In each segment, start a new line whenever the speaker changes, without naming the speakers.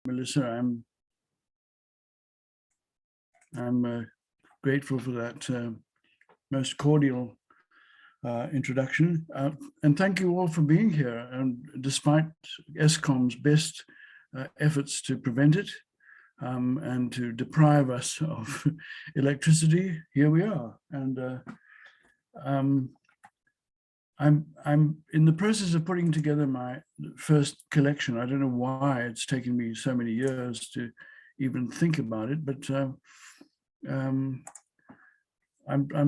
Melissa. I'm grateful for that most cordial introduction. And thank you all for being here. And despite ESCOM's best efforts to prevent it and to deprive us of electricity, here we are. And I'm in the process of putting together my first collection. I don't know why it's taken me so many years to even think about it, but I'm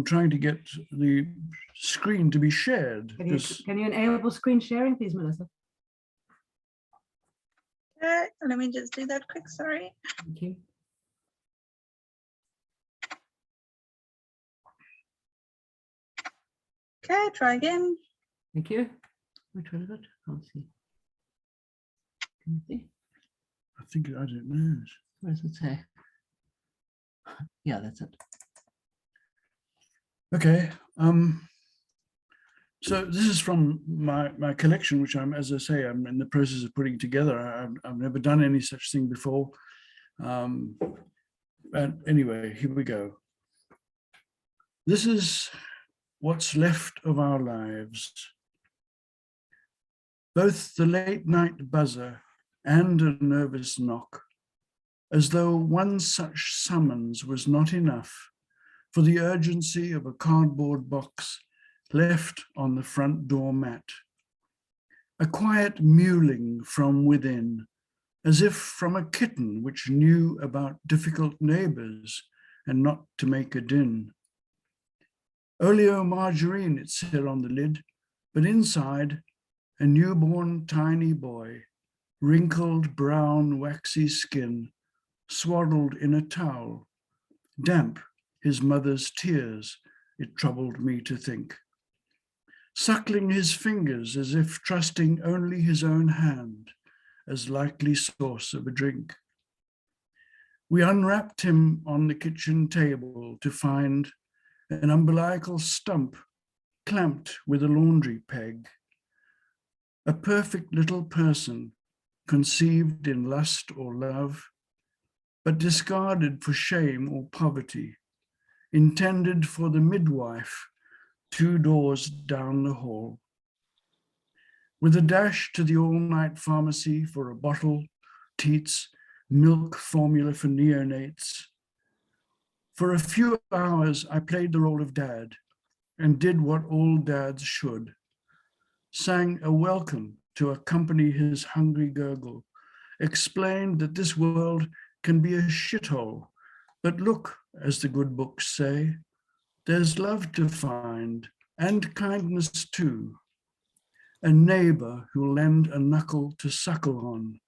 trying to get the screen to be shared.
Can you enable screen sharing, please, Melissa?
Let me just do that quick, sorry.
Thank you.
Okay, try again.
Thank you. Which one is it? Can't see. Can you see?
I think, I don't know.
What does it say? Yeah, that's it.
Okay. So this is from my collection, which as I say, I'm in the process of putting together. I've never done any such thing before. And anyway, here we go. This is what's left of our lives. Both the late night buzzer and a nervous knock, as though one such summons was not enough for the urgency of a cardboard box left on the front door mat. A quiet mewling from within, as if from a kitten which knew about difficult neighbors and not to make a din. Oleo margarine, it said on the lid, but inside, a newborn tiny boy, wrinkled brown waxy skin, swaddled in a towel, damp his mother's tears, it troubled me to think. Suckling his fingers as if trusting only his own hand as likely source of a drink. We unwrapped him on the kitchen table to find an umbilical stump clamped with a laundry peg. A perfect little person conceived in lust or love, but discarded for shame or poverty, intended for the midwife 2 doors down the hall. With a dash to the all-night pharmacy for a bottle, teats, milk formula for neonates. For a few hours, I played the role of dad and did what all dads should. Sang a welcome to accompany his hungry gurgle, explained that this world can be a shithole, but look, as the good books say, there's love to find and kindness too. A neighbor who'll lend a knuckle to suckle on,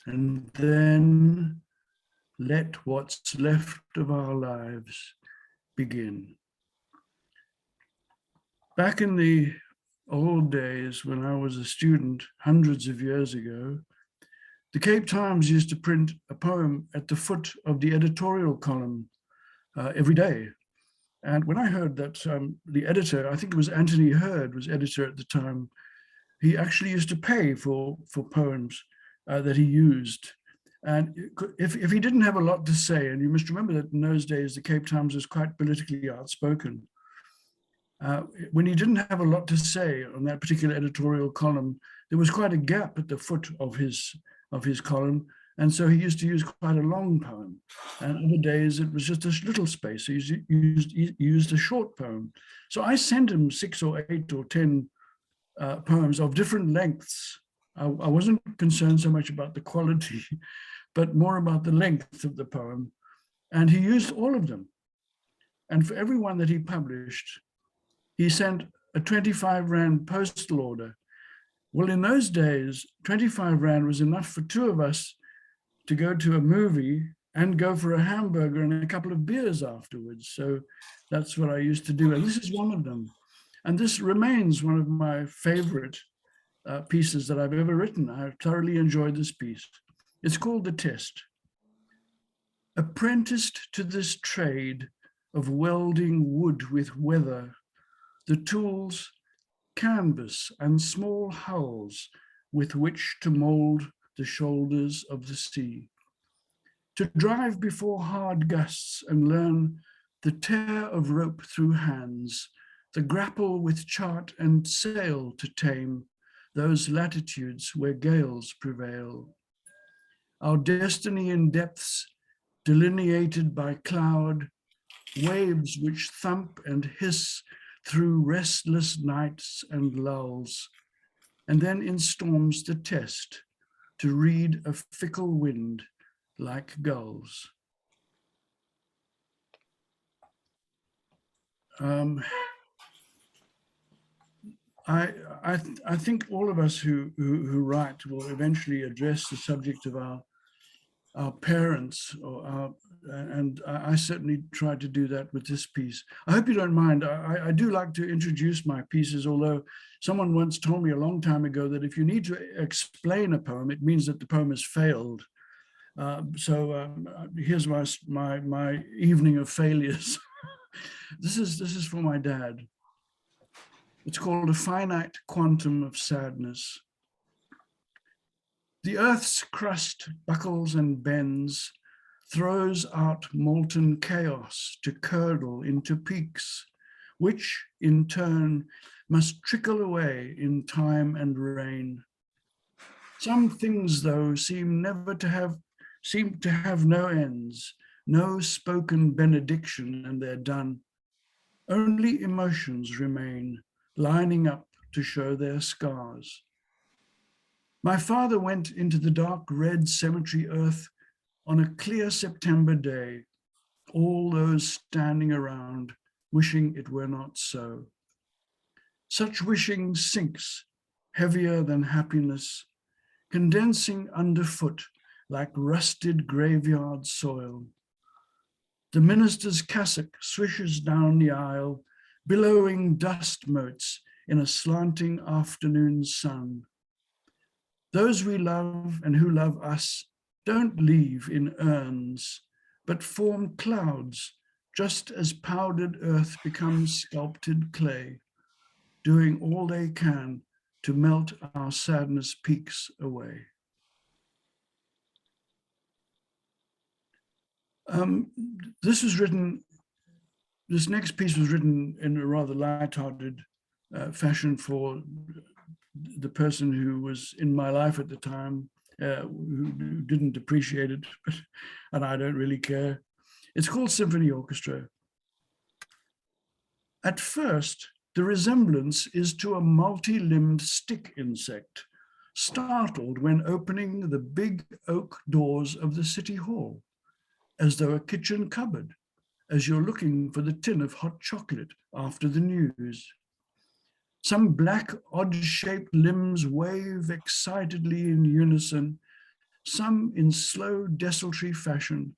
and then let what's left of our lives begin. Back in the old days when I was a student, hundreds of years ago, the Cape Times used to print a poem at the foot of the editorial column every day. And when I heard that the editor, I think it was Anthony Hurd was editor at the time, he actually used to pay for poems that he used. And if he didn't have a lot to say, and you must remember that in those days, the Cape Times was quite politically outspoken. When he didn't have a lot to say on that particular editorial column, there was quite a gap at the foot of his column. And so he used to use quite a long poem. And other days it was just a little space. He used a short poem. So I sent him 6 or 8 or 10 poems of different lengths. I wasn't concerned so much about the quality, but more about the length of the poem. And he used all of them. And for every one that he published, he sent a 25 Rand postal order. Well, in those days, 25 Rand was enough for 2 of us to go to a movie and go for a hamburger and a couple of beers afterwards. So that's what I used to do. And this is one of them. And this remains one of my favorite pieces that I've ever written. I've thoroughly enjoyed this piece. It's called The Test. Apprenticed to this trade of welding wood with weather, the tools, canvas and small hulls with which to mold the shoulders of the sea. To drive before hard gusts and learn the tear of rope through hands, the grapple with chart and sail to tame those latitudes where gales prevail. Our destiny in depths delineated by cloud, waves which thump and hiss through restless nights and lulls, and then in storms the test to read a fickle wind like gulls. I think all of us who write will eventually address the subject of our parents, and I certainly tried to do that with this piece. I hope you don't mind. I do like to introduce my pieces, although someone once told me a long time ago that if you need to explain a poem, it means that the poem has failed. Here's my evening of failures. This is for my dad. It's called A Finite Quantum of Sadness. The earth's crust buckles and bends, throws out molten chaos to curdle into peaks, which in turn must trickle away in time and rain. Some things, though, seem to have no ends, no spoken benediction, and they're done. Only emotions remain, lining up to show their scars. My father went into the dark red cemetery earth on a clear September day, all those standing around wishing it were not so. Such wishing sinks, heavier than happiness, condensing underfoot like rusted graveyard soil. The minister's cassock swishes down the aisle, billowing dust motes in a slanting afternoon sun. Those we love and who love us don't leave in urns, but form clouds, just as powdered earth becomes sculpted clay, doing all they can to melt our sadness peaks away. This next piece was written in a rather light-hearted fashion for the person who was in my life at the time, who didn't appreciate it, and I don't really care. It's called Symphony Orchestra. At first, the resemblance is to a multi-limbed stick insect, startled when opening the big oak doors of the city hall, as though a kitchen cupboard, as you're looking for the tin of hot chocolate after the news. Some black, odd-shaped limbs wave excitedly in unison, some in slow, desultory fashion,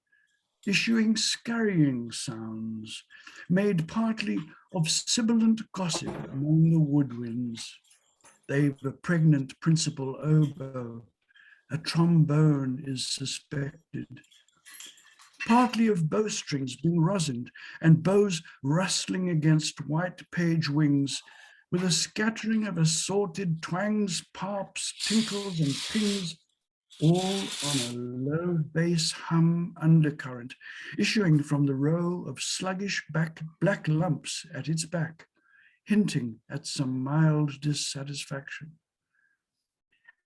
issuing scurrying sounds, made partly of sibilant gossip among the woodwinds. They've a pregnant principal oboe, a trombone is suspected, partly of bowstrings being rosined and bows rustling against white page wings, with a scattering of assorted twangs, parps, tinkles, and pings, all on a low bass hum undercurrent, issuing from the row of sluggish black lumps at its back, hinting at some mild dissatisfaction.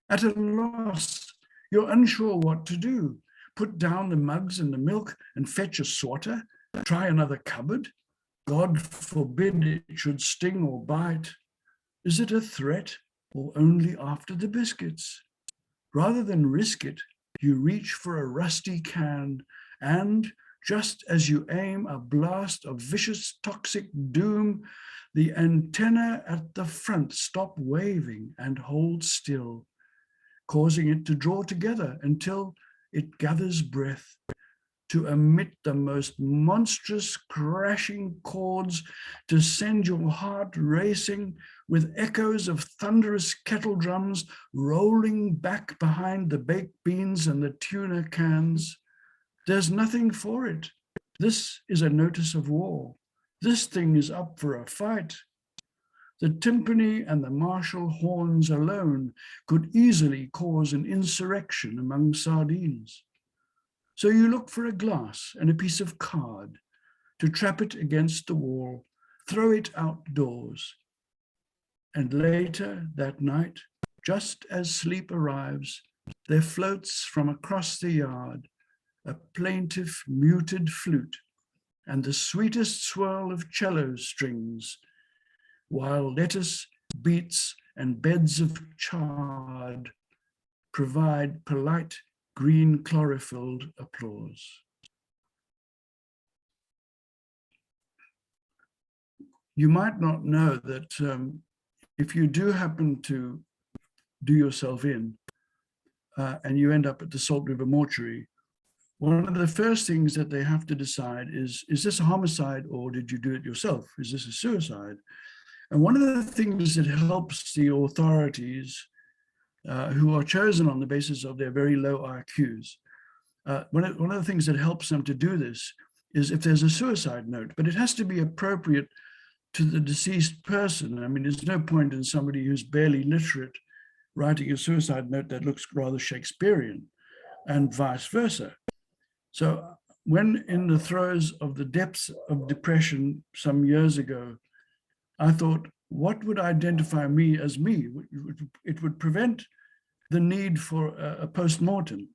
At a loss, you're unsure what to do. Put down the mugs and the milk and fetch a sorter? Try another cupboard? God forbid it should sting or bite. Is it a threat or only after the biscuits? Rather than risk it, you reach for a rusty can and, just as you aim a blast of vicious toxic doom, the antenna at the front stop waving and hold still, causing it to draw together until it gathers breath to emit the most monstrous crashing chords, to send your heart racing with echoes of thunderous kettle drums rolling back behind the baked beans and the tuna cans. There's nothing for it. This is a notice of war. This thing is up for a fight. The timpani and the martial horns alone could easily cause an insurrection among sardines. So you look for a glass and a piece of card to trap it against the wall, throw it outdoors. And later that night, just as sleep arrives, there floats from across the yard a plaintive, muted flute and the sweetest swirl of cello strings, while lettuce, beets, and beds of chard provide polite green chlorophylled applause. You might not know that if you do happen to do yourself in and you end up at the Salt River Mortuary, one of the first things that they have to decide is this a homicide or did you do it yourself? Is this a suicide? And one of the things that helps the authorities who are chosen on the basis of their very low IQs, one of the things that helps them to do this is if there's a suicide note, but it has to be appropriate to the deceased person. I mean, there's no point in somebody who's barely literate writing a suicide note that looks rather Shakespearean, and vice versa. So when in the throes of the depths of depression some years ago, I thought, what would identify me as me? It would prevent the need for a post-mortem.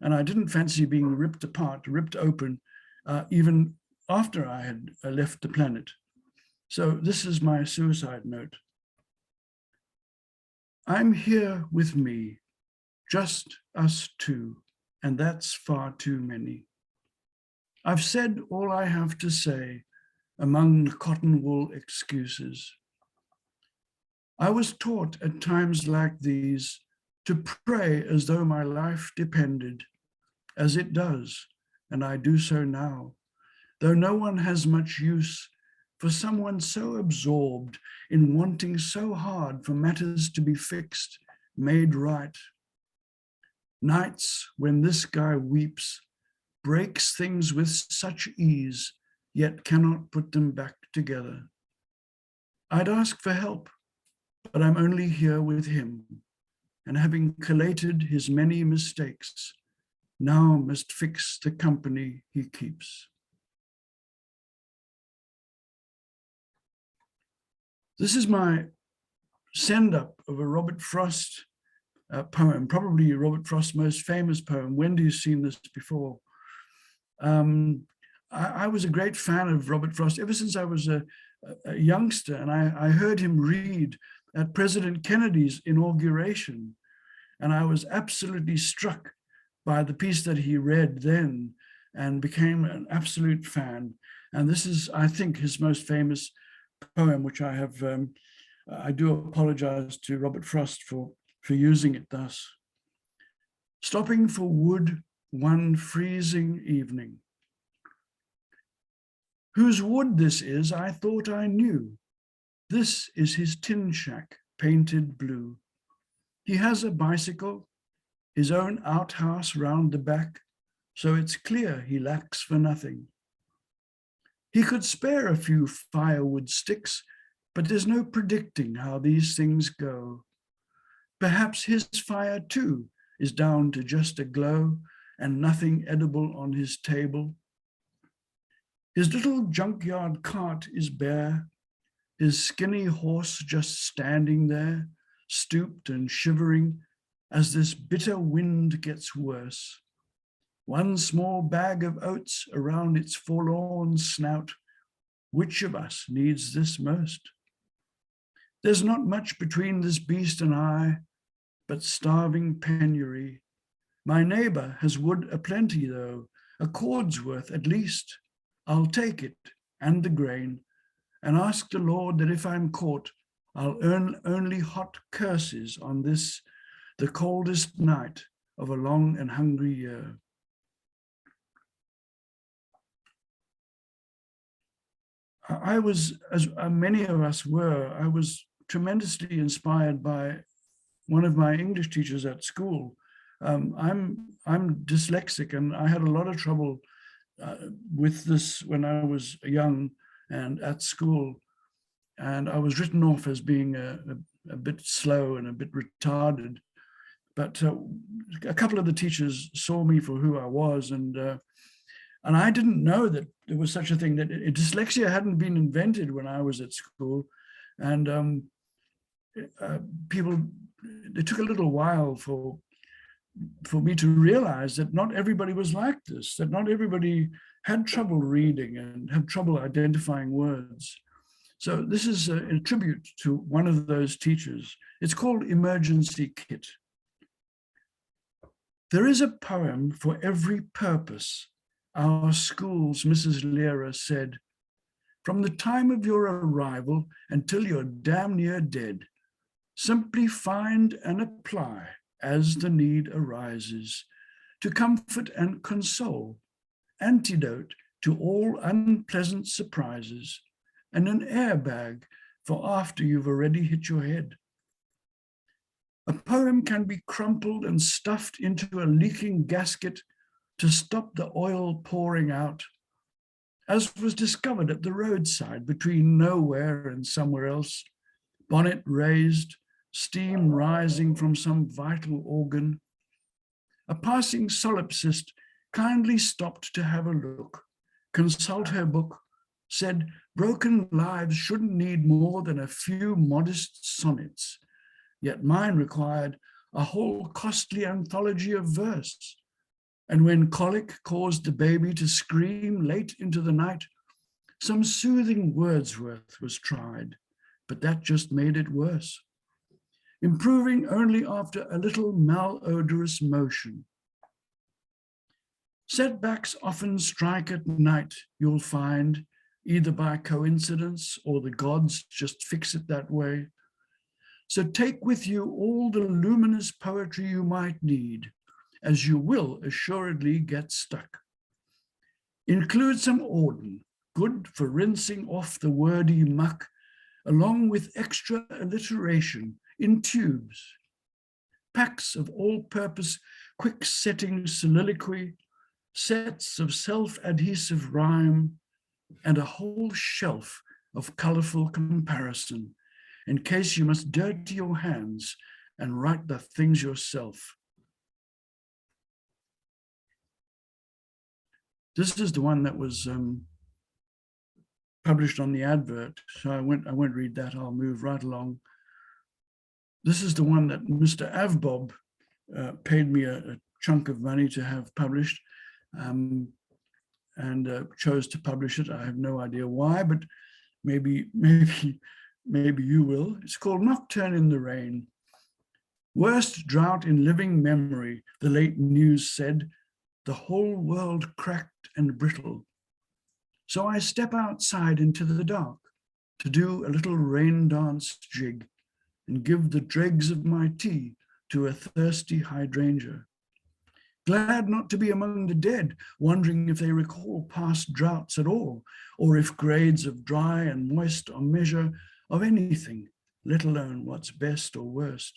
And I didn't fancy being ripped apart, ripped open, even after I had left the planet. So this is my suicide note. I'm here with me, just us two, and that's far too many. I've said all I have to say among the cotton wool excuses. I was taught at times like these to pray as though my life depended, as it does, and I do so now, though no one has much use for someone so absorbed in wanting so hard for matters to be fixed, made right. Nights when this guy weeps, breaks things with such ease, yet cannot put them back together. I'd ask for help, but I'm only here with him, and having collated his many mistakes, now must fix the company he keeps. This is my send-up of a Robert Frost poem, probably Robert Frost's most famous poem. Wendy's seen this before. I was a great fan of Robert Frost ever since I was a youngster, and I heard him read at President Kennedy's inauguration, and I was absolutely struck by the piece that he read then and became an absolute fan. And this is, I think, his most famous poem, which I have, I do apologize to Robert Frost for using it thus. Stopping for wood one freezing evening. Whose wood this is, I thought I knew. This is his tin shack, painted blue. He has a bicycle, his own outhouse round the back, so it's clear he lacks for nothing. He could spare a few firewood sticks, but there's no predicting how these things go. Perhaps his fire too is down to just a glow and nothing edible on his table. His little junkyard cart is bare, his skinny horse just standing there, stooped and shivering as this bitter wind gets worse. One small bag of oats around its forlorn snout. Which of us needs this most? There's not much between this beast and I, but starving penury. My neighbor has wood aplenty though, a cord's worth at least. I'll take it and the grain and ask the Lord that if I'm caught, I'll earn only hot curses on this, the coldest night of a long and hungry year. I was, as many of us were, I was tremendously inspired by one of my English teachers at school. I'm dyslexic, and I had a lot of trouble with this when I was young and at school. and I was written off as being a bit slow and a bit retarded. But a couple of the teachers saw me for who I was, and I didn't know that there was such a thing, that dyslexia hadn't been invented when I was at school. And it took a little while for me to realize that not everybody was like this, that not everybody had trouble reading and had trouble identifying words. So this is a tribute to one of those teachers. It's called Emergency Kit. There is a poem for every purpose, our school's Mrs. Lehrer said. From the time of your arrival until you're damn near dead, simply find and apply as the need arises, to comfort and console, antidote to all unpleasant surprises, and an airbag for after you've already hit your head. A poem can be crumpled and stuffed into a leaking gasket to stop the oil pouring out, as was discovered at the roadside between nowhere and somewhere else, bonnet raised, steam rising from some vital organ. A passing solipsist kindly stopped to have a look, consult her book, said broken lives shouldn't need more than a few modest sonnets, yet mine required a whole costly anthology of verse. And when colic caused the baby to scream late into the night, some soothing Wordsworth was tried, but that just made it worse, improving only after a little malodorous motion. Setbacks often strike at night, you'll find, either by coincidence or the gods just fix it that way. So take with you all the luminous poetry you might need, as you will assuredly get stuck. Include some Auden, good for rinsing off the wordy muck, along with extra alliteration in tubes. Packs of all-purpose quick-setting soliloquy, sets of self-adhesive rhyme, and a whole shelf of colorful comparison, in case you must dirty your hands and write the things yourself. This is the one that was published on the advert, so I won't read that, I'll move right along. This is the one that Mr. Avbob paid me a chunk of money to have published, and chose to publish it. I have no idea why, but maybe you will. It's called Nocturne in the Rain. Worst drought in living memory, the late news said, the whole world cracked and brittle. So I step outside into the dark to do a little rain dance jig and give the dregs of my tea to a thirsty hydrangea. Glad not to be among the dead, wondering if they recall past droughts at all, or if grades of dry and moist are measure of anything, let alone what's best or worst.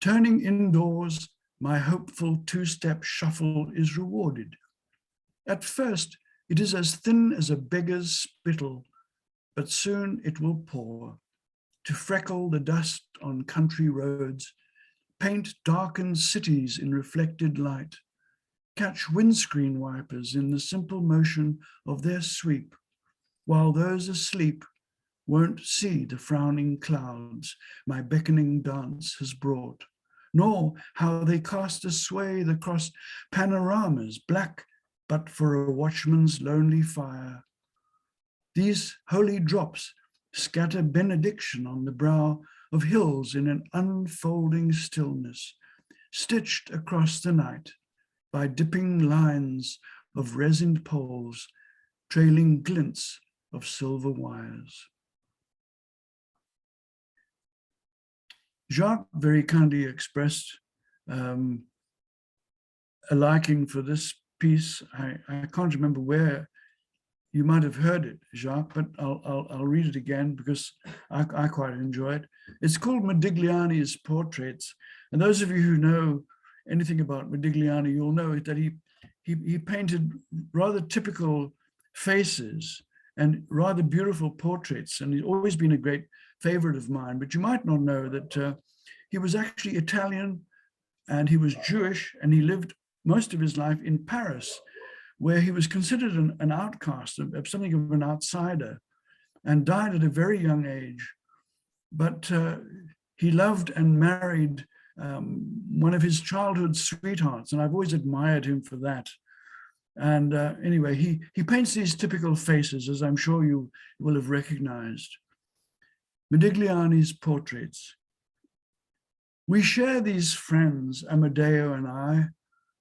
Turning indoors, my hopeful two-step shuffle is rewarded. At first, it is as thin as a beggar's spittle, but soon it will pour, to freckle the dust on country roads, paint darkened cities in reflected light, catch windscreen wipers in the simple motion of their sweep, while those asleep won't see the frowning clouds my beckoning dance has brought, nor how they cast a swathe across panoramas black but for a watchman's lonely fire. These holy drops scatter benediction on the brow of hills in an unfolding stillness, stitched across the night by dipping lines of resined poles, trailing glints of silver wires. Jacques very kindly expressed a liking for this piece. I can't remember where you might have heard it, Jacques, but I'll read it again because I quite enjoy it. It's called Madigliani's Portraits. And those of you who know anything about Madigliani, you'll know that he painted rather typical faces and rather beautiful portraits. And he's always been a great favorite of mine. But you might not know that he was actually Italian, and he was Jewish, and he lived most of his life in Paris, where he was considered an outcast, of something of an outsider, and died at a very young age. But he loved and married one of his childhood sweethearts, and I've always admired him for that. And anyway, he paints these typical faces, as I'm sure you will have recognized. Madigliani's portraits. We share these friends, Amadeo and I.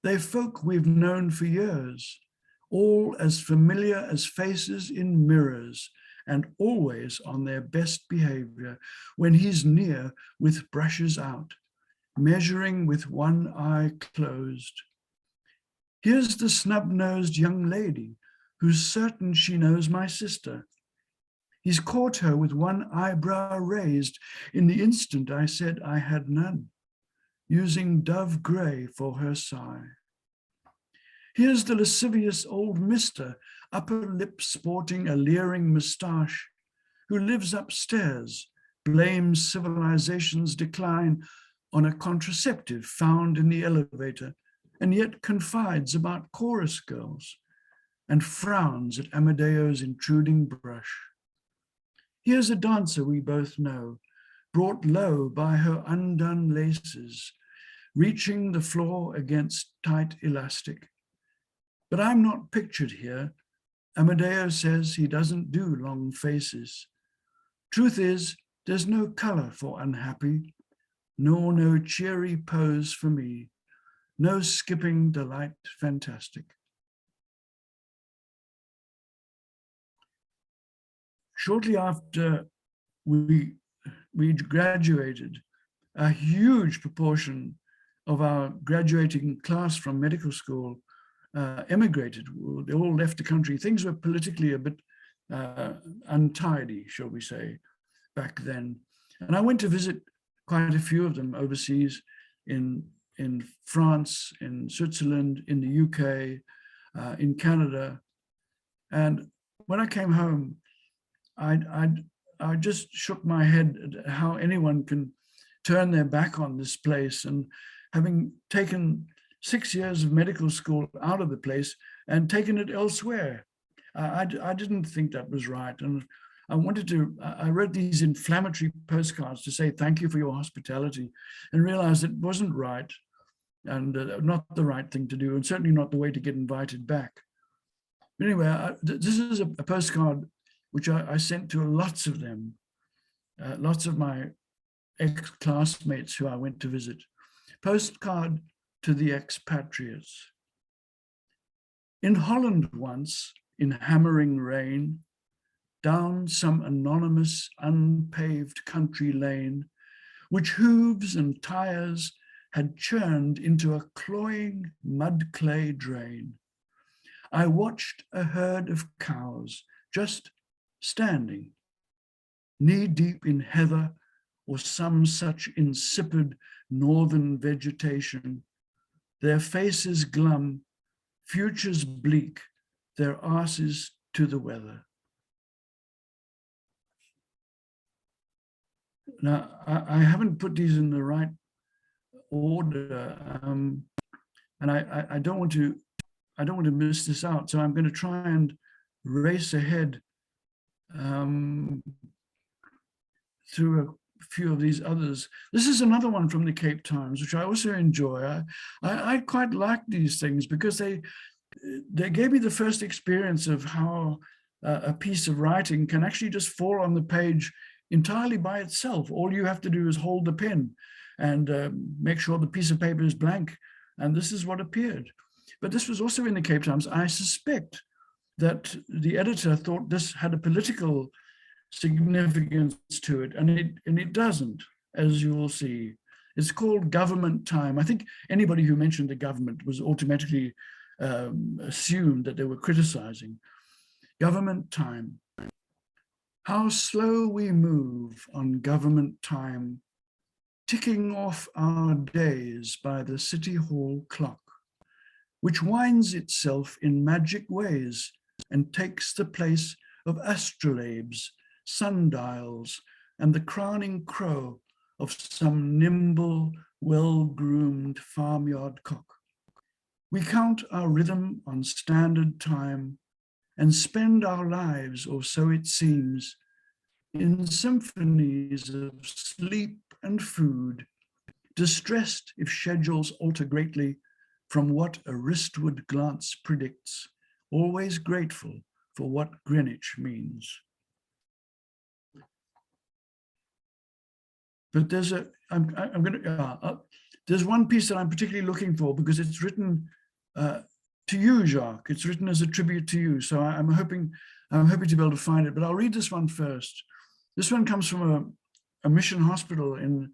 They're folk we've known for years, all as familiar as faces in mirrors, and always on their best behavior when he's near with brushes out, measuring with one eye closed. Here's the snub-nosed young lady who's certain she knows my sister. He's caught her with one eyebrow raised in the instant I said I had none, using dove grey for her sigh. Here's the lascivious old mister, upper lip sporting a leering moustache, who lives upstairs, blames civilization's decline on a contraceptive found in the elevator, and yet confides about chorus girls and frowns at Amadeo's intruding brush. Here's a dancer we both know, brought low by her undone laces, reaching the floor against tight elastic. But I'm not pictured here. Amadeo says he doesn't do long faces. Truth is, there's no color for unhappy, nor no cheery pose for me, no skipping delight fantastic. Shortly after we graduated, a huge proportion of our graduating class from medical school emigrated. They all left the country. Things were politically a bit untidy, shall we say, back then. And I went to visit quite a few of them overseas in France, in Switzerland, in the UK, in Canada. And when I came home, I just shook my head at how anyone can turn their back on this place, and having taken 6 years of medical school out of the place and taken it elsewhere. I didn't think that was right. And I wrote these inflammatory postcards to say thank you for your hospitality, and realized it wasn't right, and not the right thing to do, and certainly not the way to get invited back. But anyway, this is a postcard which I sent to lots of them, lots of my ex-classmates who I went to visit. Postcard to the Expatriates. In Holland once, in hammering rain, down some anonymous unpaved country lane, which hooves and tires had churned into a cloying mud clay drain, I watched a herd of cows just standing, knee-deep in heather or some such insipid northern vegetation, their faces glum, futures bleak, their arses to the weather. Now, I haven't put these in the right order, and I don't want to miss this out, so I'm going to try and race ahead through a few of these others. This is another one from the Cape Times, which I also enjoy. I quite like these things because they gave me the first experience of how a piece of writing can actually just fall on the page entirely by itself. All you have to do is hold the pen and make sure the piece of paper is blank, and this is what appeared. But this was also in the Cape Times. I suspect that the editor thought this had a political significance to it, and it doesn't, as you will see. It's called Government Time. I think anybody who mentioned the government was automatically assumed that they were criticizing. Government Time. How slow we move on government time, ticking off our days by the City Hall clock, which winds itself in magic ways and takes the place of astrolabes, sundials, and the crowning crow of some nimble, well-groomed farmyard cock. We count our rhythm on standard time and spend our lives, or so it seems, in symphonies of sleep and food, distressed if schedules alter greatly from what a wristward glance predicts, always grateful for what Greenwich means. But there's there's one piece that I'm particularly looking for because it's written to you, Jacques. It's written as a tribute to you. So I'm hoping to be able to find it, but I'll read this one first. This one comes from a mission hospital in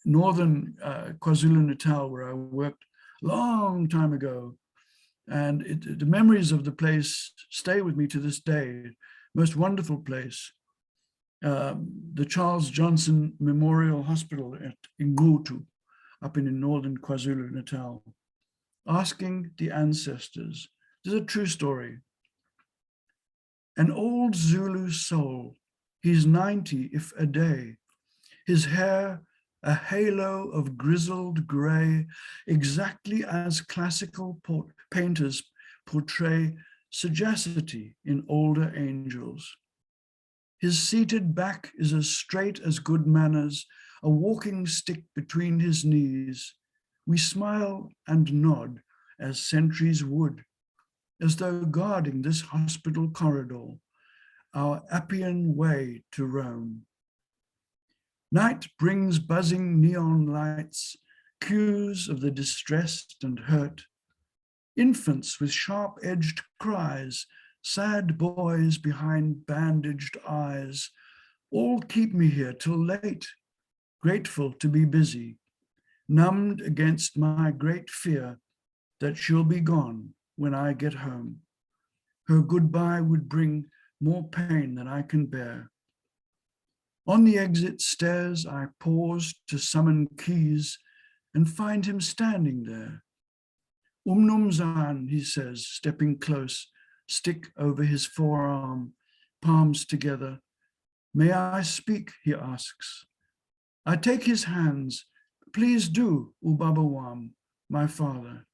northern KwaZulu-Natal, where I worked a long time ago. And the memories of the place stay with me to this day. Most wonderful place. The Charles Johnson Memorial Hospital at Ngutu, up in northern KwaZulu-Natal. Asking the ancestors. This is a true story. An old Zulu soul, he's 90 if a day. His hair a halo of grizzled gray, exactly as classical painters portray sagacity in older angels. His seated back is as straight as good manners, a walking stick between his knees. We smile and nod as sentries would, as though guarding this hospital corridor, our Appian way to Rome. Night brings buzzing neon lights, cues of the distressed and hurt. Infants with sharp-edged cries, sad boys behind bandaged eyes, all keep me here till late, grateful to be busy, numbed against my great fear that she'll be gone when I get home. Her goodbye would bring more pain than I can bear. On the exit stairs, I pause to summon Keys and find him standing there. Umnumzan, he says, stepping close, stick over his forearm, palms together. May I speak, he asks. I take his hands. Please do, Ubabawam, my father.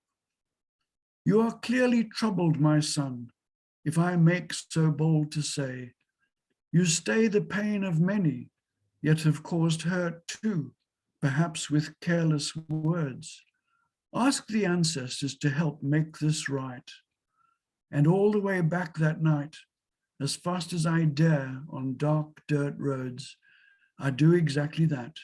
You are clearly troubled, my son, if I make so bold to say. You stay the pain of many, yet have caused hurt too, perhaps with careless words. Ask the ancestors to help make this right. And all the way back that night, as fast as I dare on dark dirt roads, I do exactly that.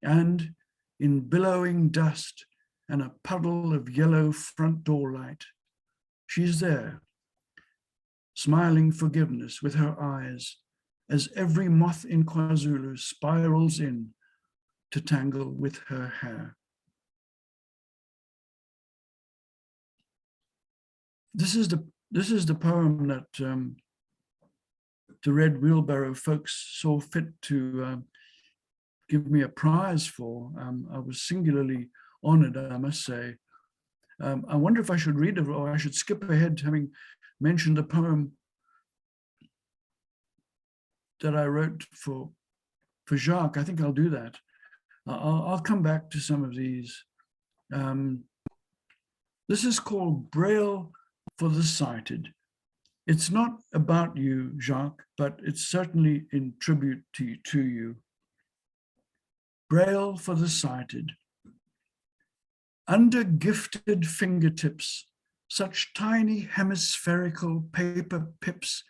And in billowing dust and a puddle of yellow front door light, she's there, smiling forgiveness with her eyes as every moth in KwaZulu spirals in to tangle with her hair. This is the poem that the Red Wheelbarrow folks saw fit to give me a prize for. I was singularly honored, I must say. I wonder if I should read it or I should skip ahead, having mentioned the poem that I wrote for Jacques. I think I'll do that. I'll come back to some of these. This is called Braille for the Sighted. It's not about you, Jacques, but it's certainly in tribute to you. Braille for the Sighted. Under gifted fingertips, such tiny hemispherical paper pips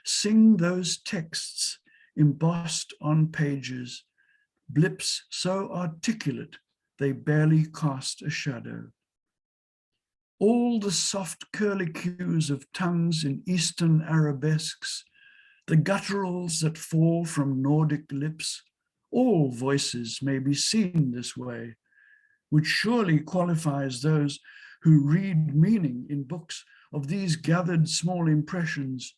sing those texts embossed on pages, blips so articulate they barely cast a shadow. All the soft curlicues of tongues in Eastern arabesques, the gutturals that fall from Nordic lips, all voices may be seen this way, which surely qualifies those who read meaning in books of these gathered small impressions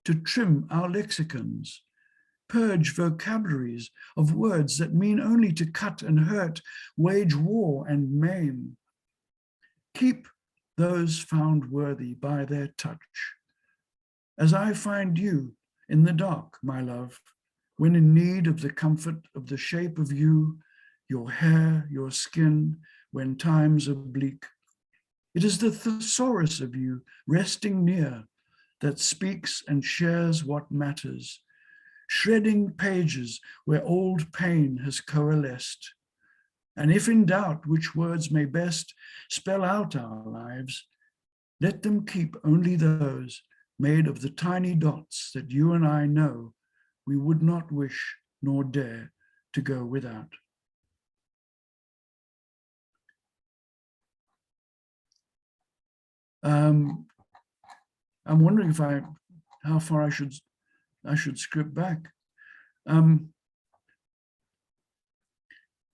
to trim our lexicons, purge vocabularies of words that mean only to cut and hurt, wage war and maim. Keep those found worthy by their touch. As I find you, in the dark, my love, when in need of the comfort of the shape of you, your hair, your skin, when times are bleak. It is the thesaurus of you resting near that speaks and shares what matters, shredding pages where old pain has coalesced. And if in doubt which words may best spell out our lives, let them keep only those made of the tiny dots that you and I know we would not wish nor dare to go without. I'm wondering how far I should script back.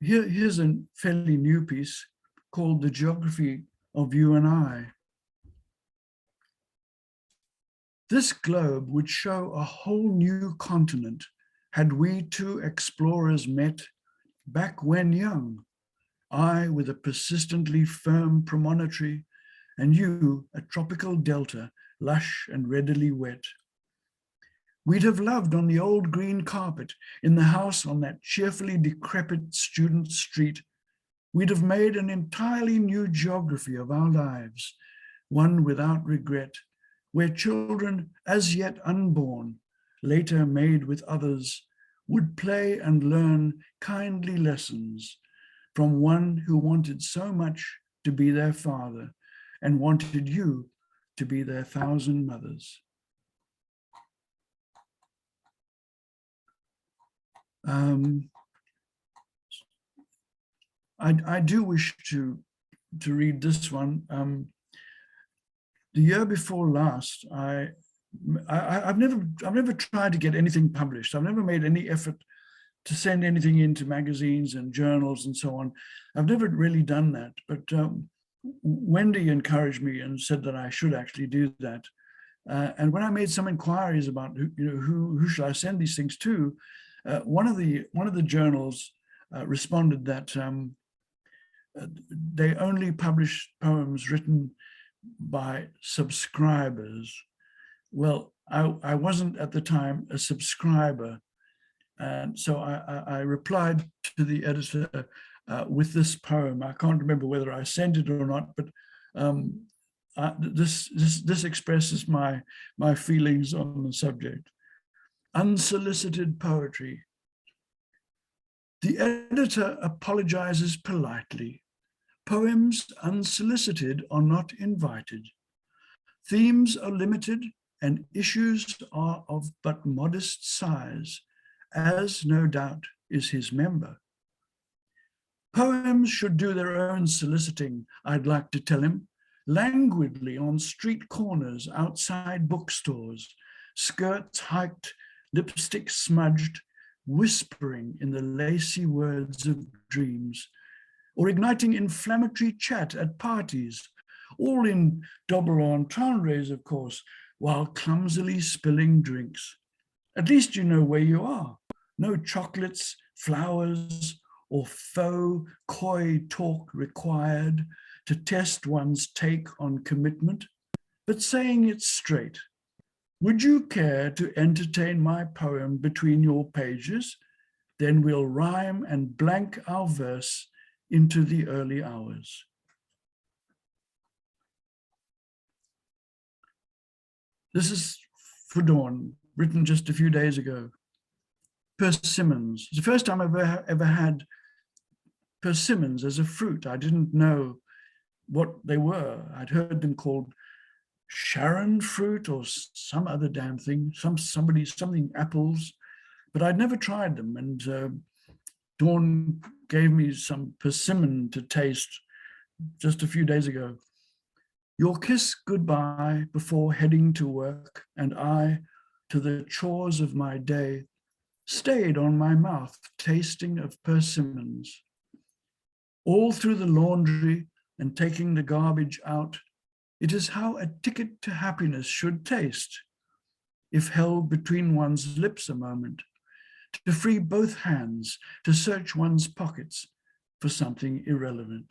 Here's a fairly new piece called The Geography of You and I. This globe would show a whole new continent had we two explorers met back when young, I with a persistently firm promontory, and you a tropical delta, lush and readily wet. We'd have loved on the old green carpet in the house on that cheerfully decrepit student street. We'd have made an entirely new geography of our lives, one without regret, where children as yet unborn, later made with others, would play and learn kindly lessons from one who wanted so much to be their father and wanted you to be their thousand mothers. I do wish to read this one. The year before last, I've never tried to get anything published. I've never made any effort to send anything into magazines and journals and so on. I've never really done that, but Wendy encouraged me and said that I should actually do that. And when I made some inquiries about who should I send these things to, one of the journals responded that they only publish poems written by subscribers. Well, I wasn't at the time a subscriber, and so I replied to the editor with this poem. I can't remember whether I sent it or not, but this expresses my feelings on the subject. Unsolicited poetry. The editor apologizes politely. Poems unsolicited are not invited. Themes are limited and issues are of but modest size, as no doubt is his member. Poems should do their own soliciting, I'd like to tell him, languidly on street corners outside bookstores, skirts hiked, lipstick smudged, whispering in the lacy words of dreams, or igniting inflammatory chat at parties, all in double entendres, of course, while clumsily spilling drinks. At least you know where you are. No chocolates, flowers, or faux coy talk required to test one's take on commitment, but saying it straight. Would you care to entertain my poem between your pages? Then we'll rhyme and blank our verse into the early hours. This is for Dawn, written just a few days ago. Persimmons. It's the first time I've ever had persimmons as a fruit. I didn't know what they were. I'd heard them called Sharon fruit or some other damn thing, something apples, but I'd never tried them. And Dawn gave me some persimmon to taste just a few days ago. Your kiss goodbye before heading to work, and I, to the chores of my day, stayed on my mouth, tasting of persimmons. All through the laundry and taking the garbage out, it is how a ticket to happiness should taste, if held between one's lips a moment, to free both hands, to search one's pockets for something irrelevant.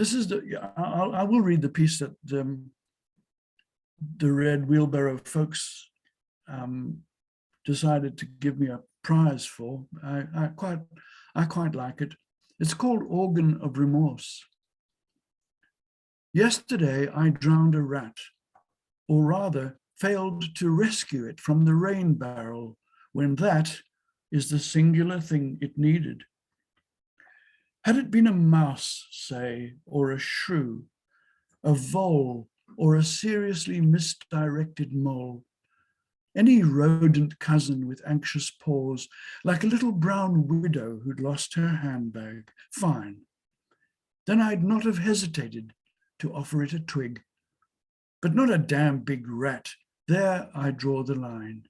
this is the, I will read the piece that the Red Wheelbarrow folks decided to give me a prize for. I quite like it. It's called Organ of Remorse. Yesterday, I drowned a rat, or rather failed to rescue it from the rain barrel, when that is the singular thing it needed. Had it been a mouse, say, or a shrew, a vole, or a seriously misdirected mole, any rodent cousin with anxious paws, like a little brown widow who'd lost her handbag, fine. Then I'd not have hesitated to offer it a twig. But not a damn big rat. There I draw the line.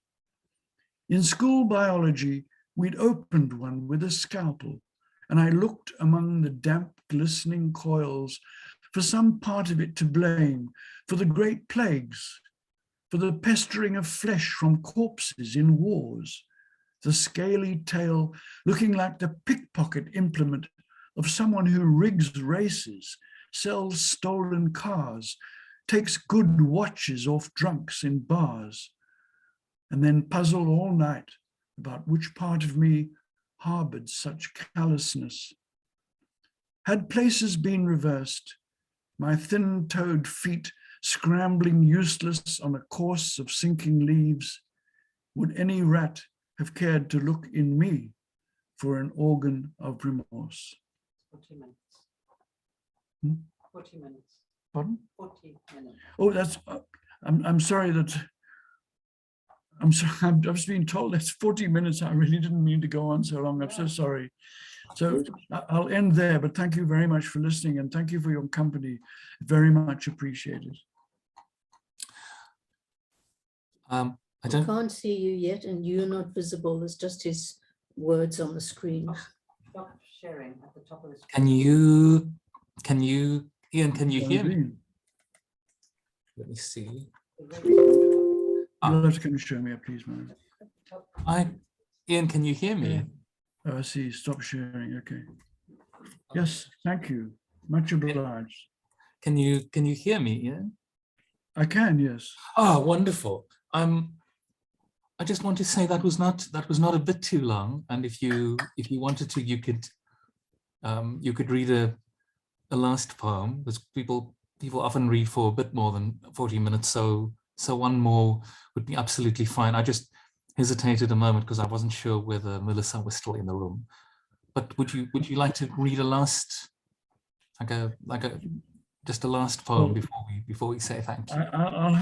In school biology, we'd opened one with a scalpel, and I looked among the damp, glistening coils for some part of it to blame, for the great plagues, for the pestering of flesh from corpses in wars, the scaly tail looking like the pickpocket implement of someone who rigs races, sells stolen cars, takes good watches off drunks in bars, and then puzzle all night about which part of me harbored such callousness. Had places been reversed, my thin-toed feet scrambling useless on a course of sinking leaves, would any rat have cared to look in me for an organ of remorse?
40 minutes.
Hmm?
40 minutes.
Pardon?
40 minutes.
Oh, that's, I'm sorry that, I'm sorry, I've just been told that's 40 minutes. I really didn't mean to go on so long. I'm so sorry. So I'll end there, but thank you very much for listening, and thank you for your company. Very much appreciated.
I
I can't see you yet, and you're not visible. There's just his words on the screen. Stop sharing at the top of the screen.
Ian, can you hear me?
Indeed.
Let me see.
You'll have to come and show me up, please, man.
Ian, can you hear me?
Oh, I see. Stop sharing. Okay. Yes, thank you. Much obliged.
Can you hear me, Ian?
I can, yes.
Oh, wonderful. I just want to say that was not a bit too long, and if you wanted to, you could read a last poem, because people often read for a bit more than 40 minutes, so one more would be absolutely fine. I just hesitated a moment because I wasn't sure whether Melissa was still in the room. But would you like to read a last, just a last poem before we say thank you?
I'll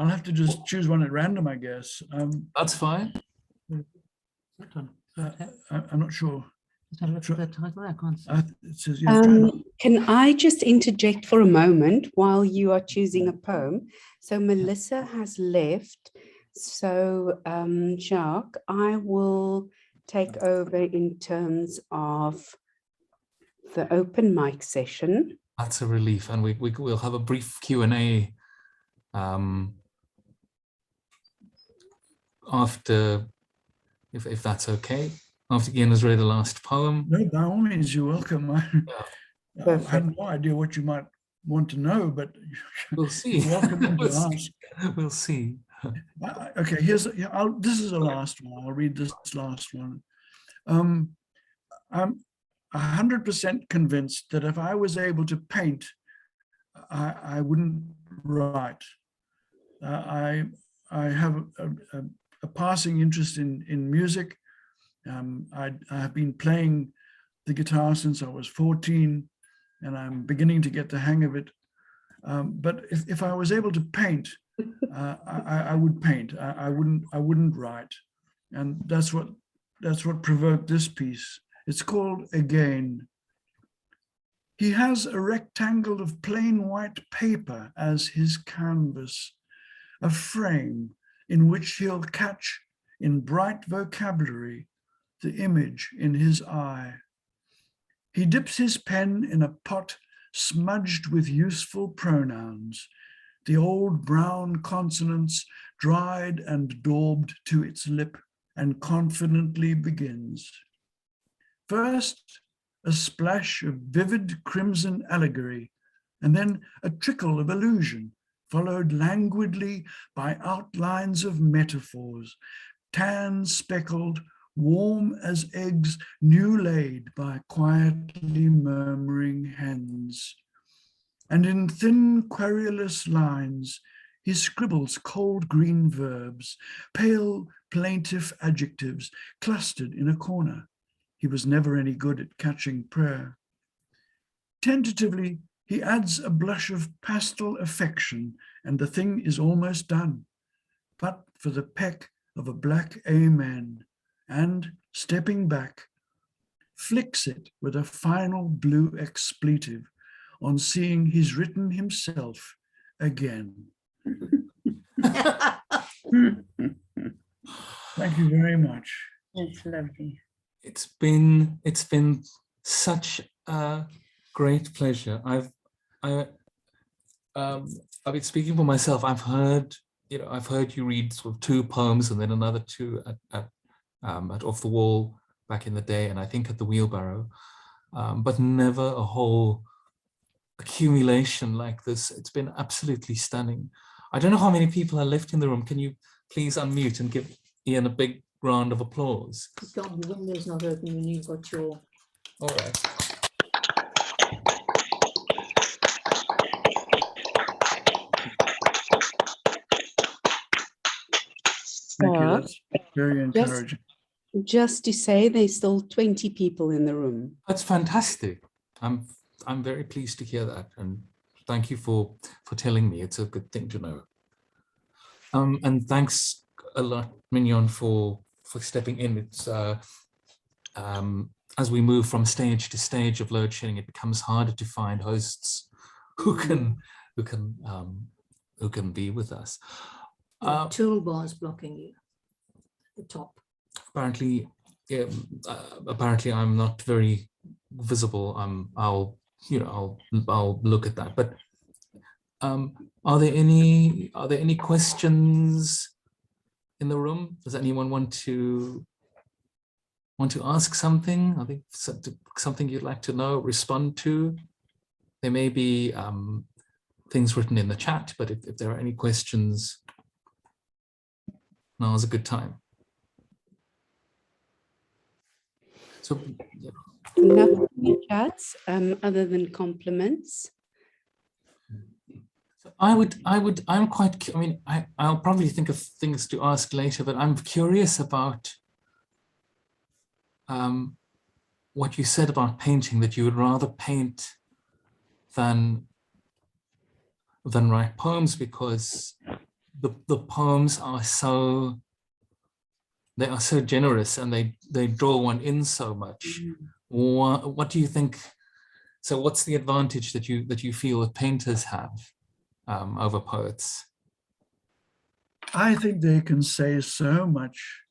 have to just choose one at random, I guess.
That's fine.
I'm not sure.
Have a look at the title. I can't see.
It says, yes,
Can I just interject for a moment while you are choosing a poem? So Melissa has left. So Jacques, I will take over in terms of the open mic session.
That's a relief, and we'll have a brief Q&A after, if that's okay. After Ian has read the last poem.
No, by all means, you're welcome. I have no idea what you might want to know, but
we'll see.
You're welcome to ask.
We'll see.
Okay, this is the last one. I'll read this last one. I'm 100% convinced that if I was able to paint, I wouldn't write. I have a passing interest in music. I have been playing the guitar since I was 14, and I'm beginning to get the hang of it. But if I was able to paint, I would paint. I wouldn't write, and that's what provoked this piece. It's called Again. He has a rectangle of plain white paper as his canvas, a frame in which he'll catch in bright vocabulary the image in his eye. He dips his pen in a pot smudged with useful pronouns, the old brown consonants dried and daubed to its lip, and confidently begins. First, a splash of vivid crimson allegory, and then a trickle of allusion, followed languidly by outlines of metaphors, tan speckled, warm as eggs new laid by quietly murmuring hens. And in thin querulous lines, he scribbles cold green verbs, pale plaintive adjectives clustered in a corner. He was never any good at catching prayer. Tentatively, he adds a blush of pastel affection, and the thing is almost done. But for the peck of a black amen, and, stepping back, flicks it with a final blue expletive on seeing he's written himself again. Thank you very much.
It's lovely.
It's been such a great pleasure. I've been speaking for myself. I've heard you read sort of 2 poems and then another 2 at Off the Wall back in the day, and I think at the Wheelbarrow, but never a whole accumulation like this. It's been absolutely stunning. I don't know how many people are left in the room. Can you please unmute and give Ian a big round of applause?
God, the window's not open when you've got your...
All right.
Thank you.
Mark,
That's very encouraging.
just to say, there's still 20 people in the room.
That's fantastic. I'm very pleased to hear that, and thank you for telling me. It's a good thing to know. And thanks a lot, Mignon, for stepping in. It's as we move from stage to stage of load shedding, it becomes harder to find hosts who can be with us.
toolbars blocking you at the top.
Apparently, yeah, apparently I'm not very visible. I'll look at that. But are there any questions in the room? Does anyone want to ask something? I think something you'd like to know, respond to. There may be things written in the chat, but if there are any questions, now is a good time. So yeah.
Nothing in the chats other than compliments.
I'm quite, I mean, I'll probably think of things to ask later, but I'm curious about what you said about painting, that you would rather paint than write poems, because the poems are so, they are so generous and they draw one in so much. What do you think? So what's the advantage that you feel that painters have over poets?
I think they can say so much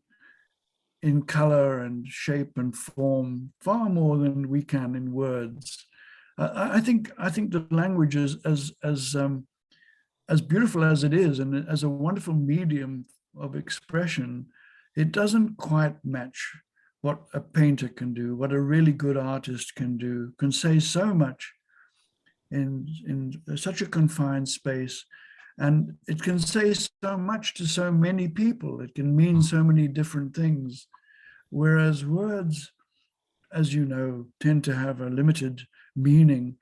in color and shape and form, far more than we can in words. I think the language is as beautiful as it is, and as a wonderful medium of expression, it doesn't quite match what a painter can do, what a really good artist can do, can say so much in such a confined space. And it can say so much to so many people. It can mean so many different things. Whereas words, as you know, tend to have a limited meaning,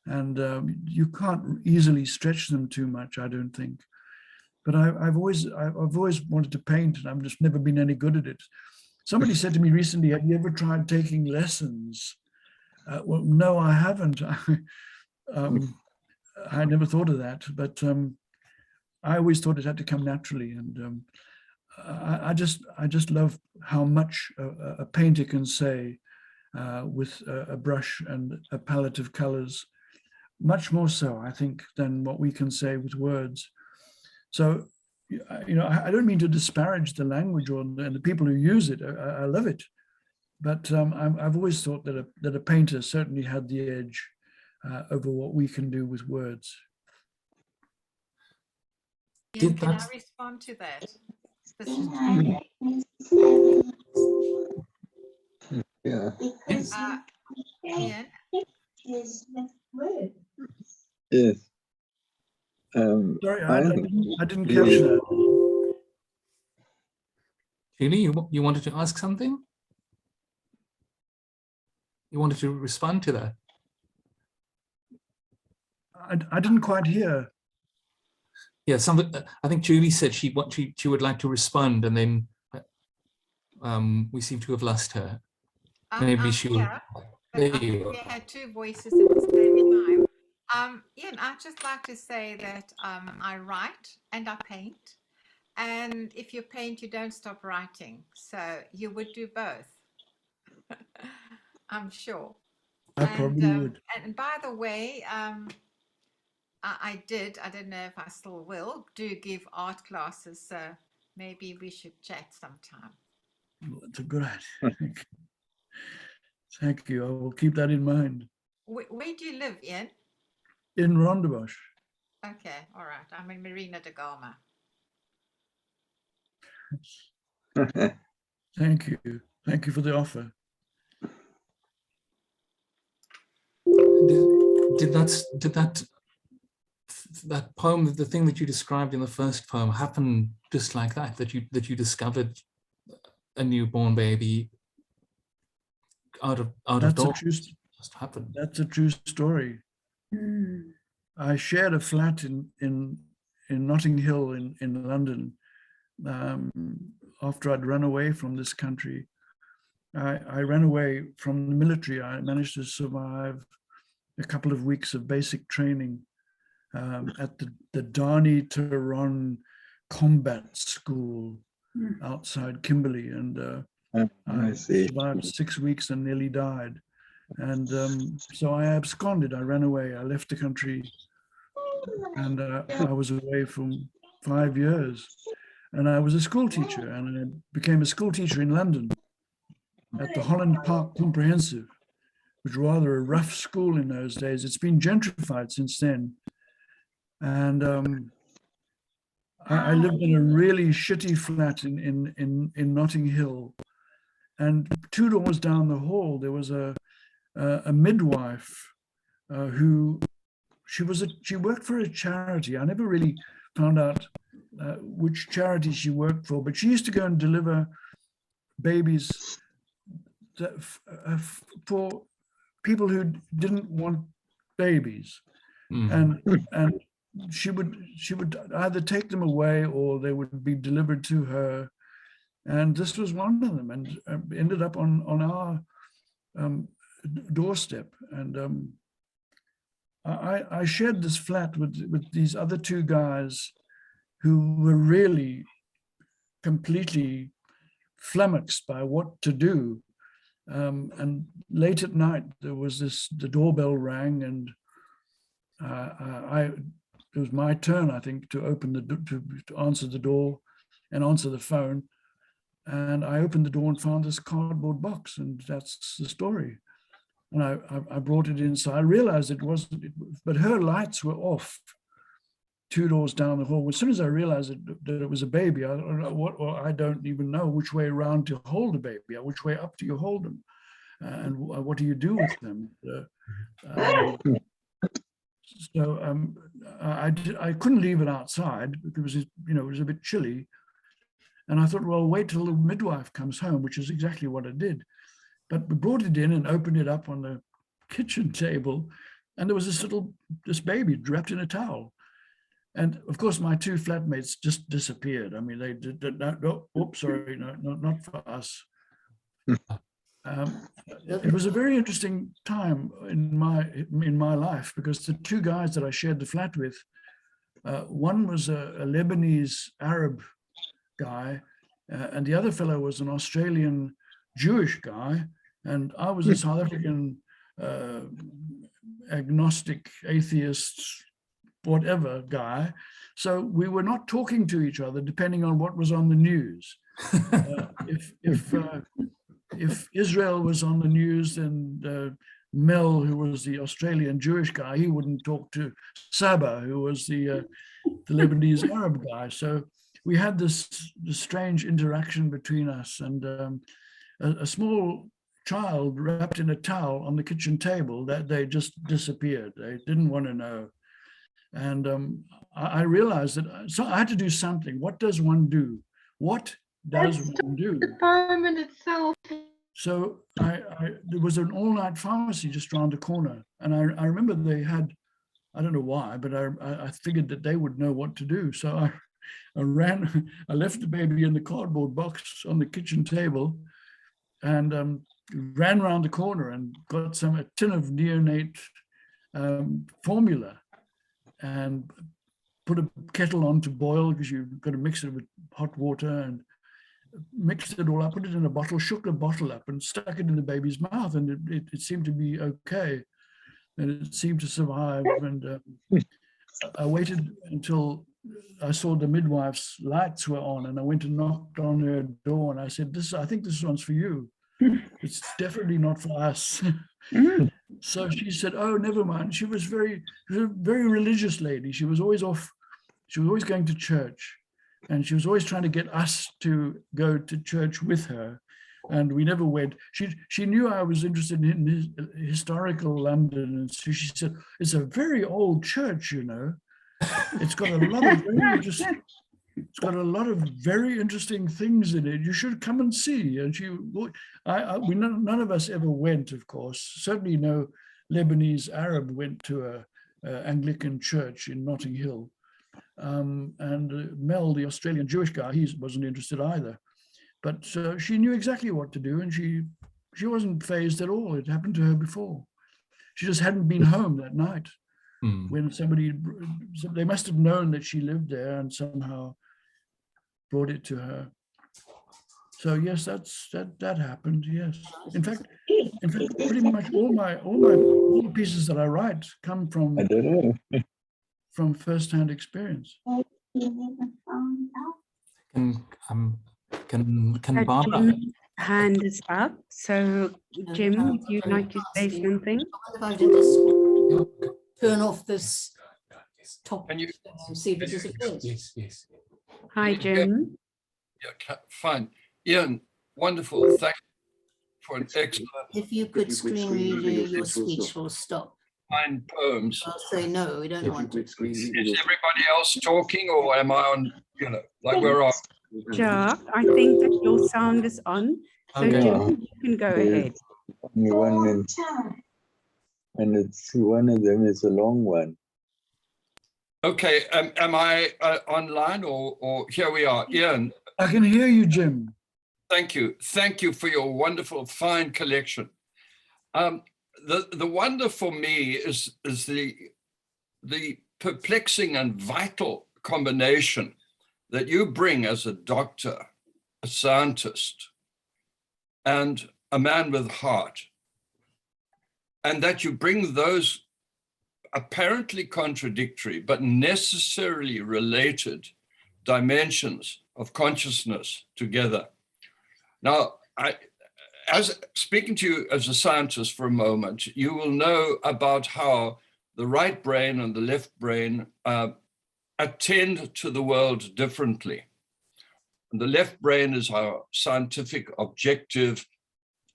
and you can't easily stretch them too much, I don't think. But I've always wanted to paint, and I've just never been any good at it. Somebody said to me recently, "Have you ever tried taking lessons?" Well, no, I haven't. I never thought of that, but I always thought it had to come naturally, and I just love how much a painter can say with a brush and a palette of colors, much more so, I think, than what we can say with words. So, you know, I don't mean to disparage the language and the people who use it. I love it, but I've always thought that a painter certainly had the edge over what we can do with words.
Ian, can I respond to that?
Yeah.
Ian?
Yes.
Sorry,
I
I didn't catch that.
Julie, you wanted to ask something? You wanted to respond to that?
I didn't quite hear.
Yeah, I think Julie said she would like to respond, and then we seem to have lost her. Maybe
I'm
she'll.
here,
There
but
you
we
are.
had two voices at the same time. Ian, I'd just like to say that I write and I paint. And if you paint, you don't stop writing. So you would do both. I'm sure.
I probably would.
And by the way, I don't know if I still will, do give art classes. So maybe we should chat sometime.
That's a good idea. Thank you. I will keep that in mind.
Where do you live, Ian?
In Rondebosch.
Okay, all right. I'm in Marina de Gama.
Thank you. Thank you for the offer.
Did that poem, the thing that you described in the first poem, happen just like that? That you discovered a newborn baby out of doors? Just happened.
That's a true story. I shared a flat in Notting Hill in London after I'd run away from this country. I ran away from the military. I managed to survive a couple of weeks of basic training at the Darney Tehran Combat School outside Kimberley, and I survived 6 weeks and nearly died. And so I absconded. I ran away. I left the country, and I was away for 5 years. And I was a school teacher, and I became a school teacher in London at the Holland Park Comprehensive, which was rather a rough school in those days. It's been gentrified since then. And I lived in a really shitty flat in Notting Hill. And 2 doors down the hall, there was a midwife who she worked for a charity. I never really found out which charity she worked for, but she used to go and deliver babies for people who didn't want babies, and she would either take them away or they would be delivered to her, and this was one of them, and ended up on our doorstep. And I shared this flat with these other 2 guys who were really completely flummoxed by what to do. And late at night, there was the doorbell rang, and it was my turn, I think, to open to answer the door and answer the phone. And I opened the door and found this cardboard box, and that's the story. And I brought it inside. I realized it wasn't, but her lights were off 2 doors down the hall. As soon as I realized that it was a baby, I don't even know which way around to hold a baby, or which way up do you hold them, and what do you do with them? So I couldn't leave it outside because it was a bit chilly. And I thought, well, wait till the midwife comes home, which is exactly what I did. But we brought it in and opened it up on the kitchen table, and there was this baby wrapped in a towel. And of course, my 2 flatmates just disappeared. I mean, they did no, oops, sorry, no, not for us. It was a very interesting time in my life, because the 2 guys that I shared the flat with, one was a Lebanese Arab guy, and the other fellow was an Australian Jewish guy, and I was a South African agnostic, atheist, whatever guy. So we were not talking to each other depending on what was on the news. If Israel was on the news, then Mel, who was the Australian Jewish guy, he wouldn't talk to Saba, who was the Lebanese Arab guy. So we had this strange interaction between us, and a small child wrapped in a towel on the kitchen table that they just disappeared. They didn't want to know. And I realized that, so I had to do something. What does one do? What does one do?
The poem in itself.
So there was an all-night pharmacy just around the corner. And I remember they had, I don't know why, but I figured that they would know what to do. So I left the baby in the cardboard box on the kitchen table and ran around the corner and got a tin of neonate formula and put a kettle on to boil, because you've got to mix it with hot water, and mixed it all up, put it in a bottle, shook the bottle up and stuck it in the baby's mouth, and it seemed to be okay. And it seemed to survive. And I waited until I saw the midwife's lights were on, and I went and knocked on her door and I said, I think this one's for you. It's definitely not for us. So she said, oh, never mind. She was a very religious lady. She was always going to church, and she was always trying to get us to go to church with her. And we never went. She knew I was interested in historical London, and so she said, it's a very old church, you know. It's got a lot of very interesting things in it. You should come and see. And none of us ever went, of course. Certainly no Lebanese Arab went to a Anglican church in Notting Hill. And Mel, the Australian Jewish guy, he wasn't interested either. But she knew exactly what to do, and she wasn't fazed at all. It happened to her before. She just hadn't been home that night. When they must have known that she lived there and somehow brought it to her. So yes, that happened. Yes, in fact, pretty much all the pieces that I write come from first-hand experience.
Can Barbara?
Jim's hand is up. So Jim, would you like to say something?
If I did this, turn off this top and see if it disappears.
Yes.
Hi, Jim.
Yeah, fine. Ian, wonderful. Thank you for an excellent.
If you could screen reader, your speech will stop.
Fine poems.
I'll say no, we don't want to.
Is everybody else talking, or am I on, like we're on?
Jack, I think that your sound is on. So
Okay.
Jim, you can go ahead.
Only 1 minute. And it's one of them is a long one.
Okay, am I online or here we are? Ian,
I can hear you, Jim.
thank you. Thank you for your wonderful, fine collection. The wonder for me is the perplexing and vital combination that you bring as a doctor, a scientist, and a man with heart, and that you bring those apparently contradictory but necessarily related dimensions of consciousness together. Now, as speaking to you as a scientist for a moment, you will know about how the right brain and the left brain attend to the world differently. And the left brain is our scientific, objective,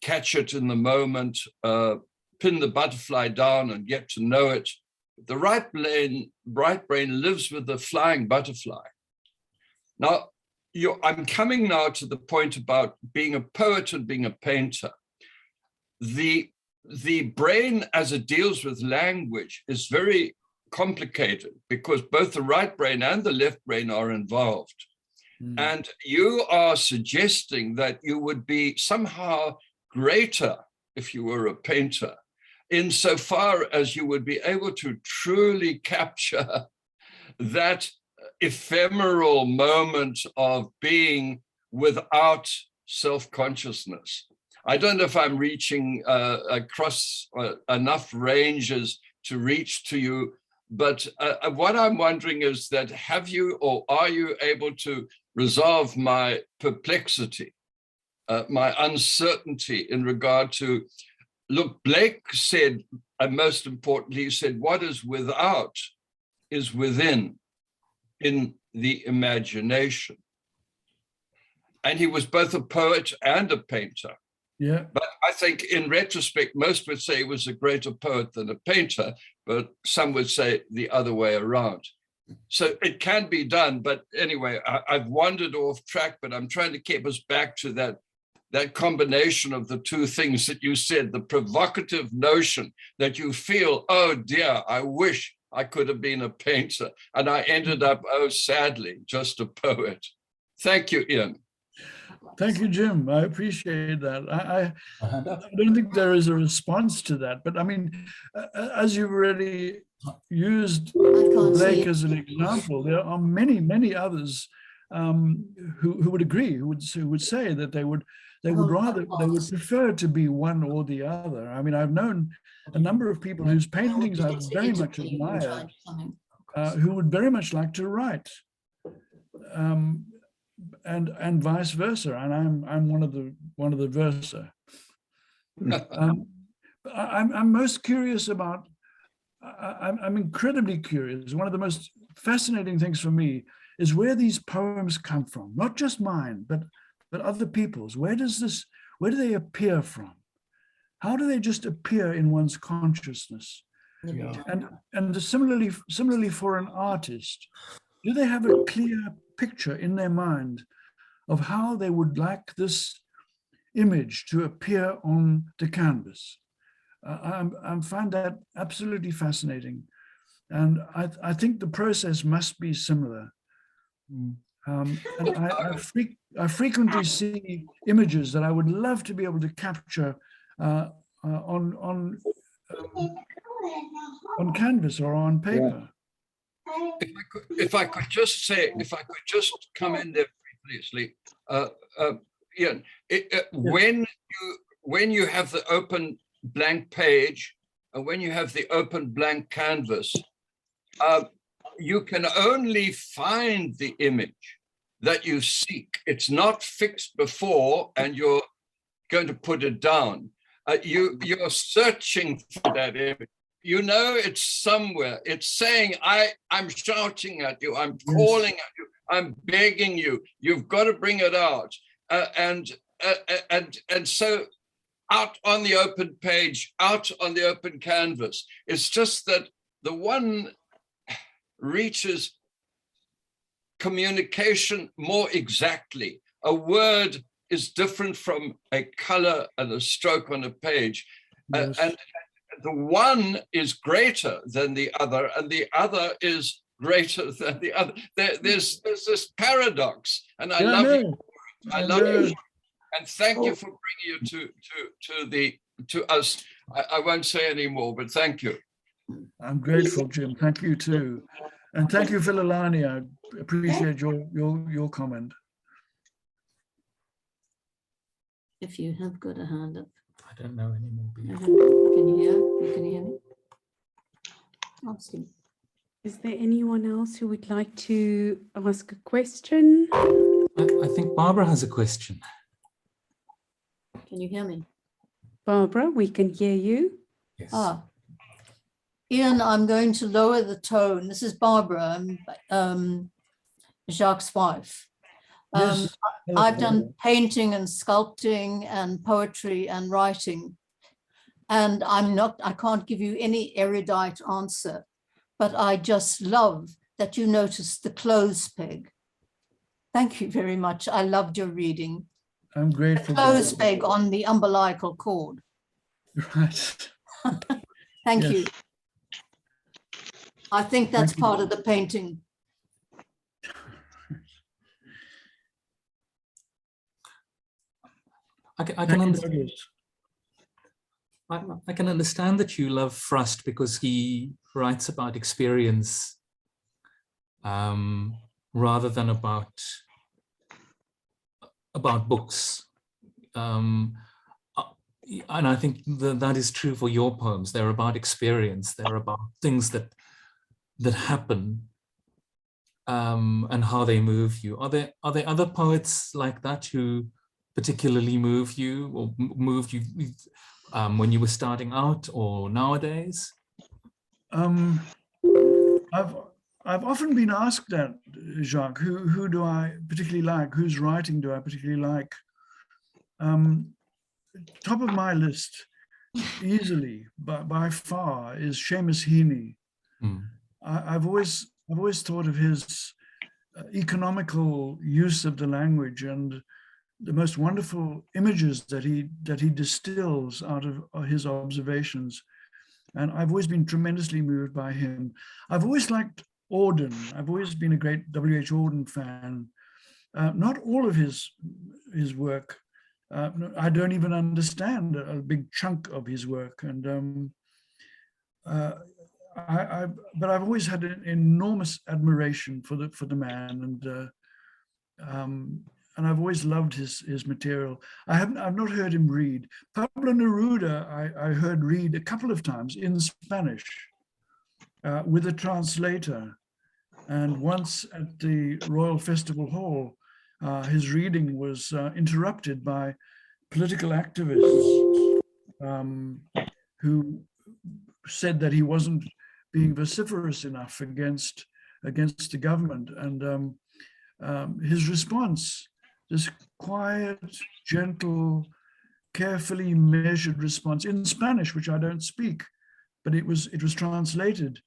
catch it in the moment, pin the butterfly down and get to know it. The right brain lives with the flying butterfly. Now, I'm coming now to the point about being a poet and being a painter. The brain, as it deals with language, is very complicated because both the right brain and the left brain are involved. And you are suggesting that you would be somehow greater if you were a painter, insofar as you would be able to truly capture that ephemeral moment of being without self-consciousness. I don't know if I'm reaching across enough ranges to reach to you, but what I'm wondering is that have you or are you able to resolve my perplexity, my uncertainty in regard to, look, Blake said, and most importantly, he said, what is without is within, in the imagination. And he was both a poet and a painter.
Yeah.
But I think in retrospect, most would say he was a greater poet than a painter, but some would say the other way around. So it can be done. But anyway, I've wandered off track, but I'm trying to keep us back to that combination of the two things that you said, the provocative notion that you feel, oh dear, I wish I could have been a painter. And I ended up, oh, sadly, just a poet. Thank you, Ian.
Thank you, Jim. I appreciate that. I don't think there is a response to that, but I mean, as you've already used Blake as an example, there are many, many others who would agree, who would say that they would prefer to be one or the other. I mean, I've known a number of people whose paintings I've very much admired, who would very much like to write. And vice versa, and I'm one of the versa. I'm most curious about. I'm incredibly curious. One of the most fascinating things for me is where these poems come from. Not just mine, but other people's. Where do they appear from? How do they just appear in one's consciousness?
Yeah.
And similarly for an artist, do they have a clear picture in their mind of how they would like this image to appear on the canvas? I find that absolutely fascinating. And I think the process must be similar. And I frequently see images that I would love to be able to capture on canvas or on paper.
If I could just come in there briefly, Ian, when you have the open blank page and when you have the open blank canvas, you can only find the image that you seek. It's not fixed before and you're going to put it down. You're searching for that image. You know it's somewhere. It's saying, I'm shouting at you, I'm calling at you, I'm begging you, you've got to bring it out. And so out on the open page, out on the open canvas, it's just that the one reaches communication more exactly. A word is different from a color and a stroke on a page.
Yes.
And the one is greater than the other, and the other is greater than the other. There's this paradox, and I love you. I love you, and thank you for bringing you to us. I won't say any more, but thank you.
I'm grateful, Jim. Thank you too, and thank you, Philolani. I appreciate your comment.
If you have got a hand up.
I don't know anymore.
Can you hear me? Ask him.
Is there anyone else who would like to ask a question?
I think Barbara has a question.
Can you hear me?
Barbara, we can hear you.
Yes.
Ian, I'm going to lower the tone. This is Barbara, Jacques' wife.
Yes.
I've done painting and sculpting and poetry and writing, and I can't give you any erudite answer, but I just love that you noticed the clothes peg. Thank you very much. I loved your reading.
I'm grateful.
The clothes peg on the umbilical cord.
Right.
Thank
Yes.
you. I think that's
Thank you.
part of the painting.
I
Thank
can
you,
understand.
Douglas.
I can understand that you love Frost because he writes about experience rather than about books. And I think that is true for your poems. They're about experience. They're about things that happen and how they move you. Are there other poets like that who particularly move you or moved you when you were starting out or nowadays?
I've often been asked that, Jacques, who do I particularly like? Whose writing do I particularly like? top of my list, easily, by far, is Seamus Heaney. I've always thought of his economical use of the language and the most wonderful images that he distills out of his observations. And I've always been tremendously moved by him. I've always liked Auden. I've always been a great W.H. Auden fan. Not all of his work. I don't even understand a big chunk of his work. And but I've always had an enormous admiration for the man, and I've always loved his material. I've not heard him read. Pablo Neruda, I heard read a couple of times in Spanish with a translator, and once at the Royal Festival Hall, his reading was interrupted by political activists who said that he wasn't being vociferous enough against the government, and his response, this quiet, gentle, carefully measured response in Spanish, which I don't speak, but it was translated,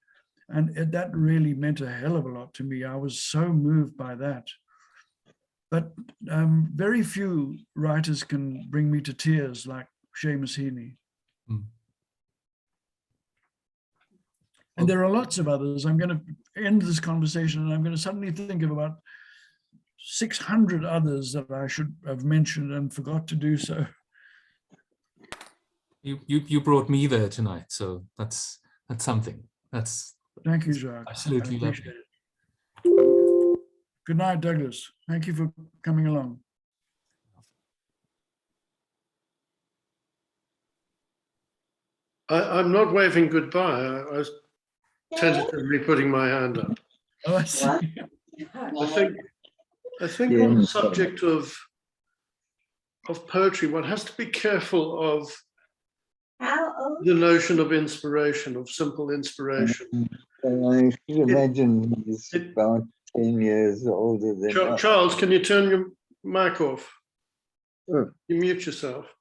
and that really meant a hell of a lot to me. I was so moved by that. But very few writers can bring me to tears like Seamus Heaney. And there are lots of others. I'm going to end this conversation and I'm going to suddenly think of about 600 others that I should have mentioned and forgot to do so.
You brought me there tonight, so that's something.
Thank you, Jacques.
Absolutely lovely.
Good night, Douglas. Thank you for coming along.
I'm not waving goodbye. I was tentatively putting my hand up.
Oh, I see.
I think on the subject of poetry, one has to be careful of the notion of inspiration, of simple inspiration.
I should imagine he's about 10 years older than us.
Charles, can you turn your mic off? You mute yourself.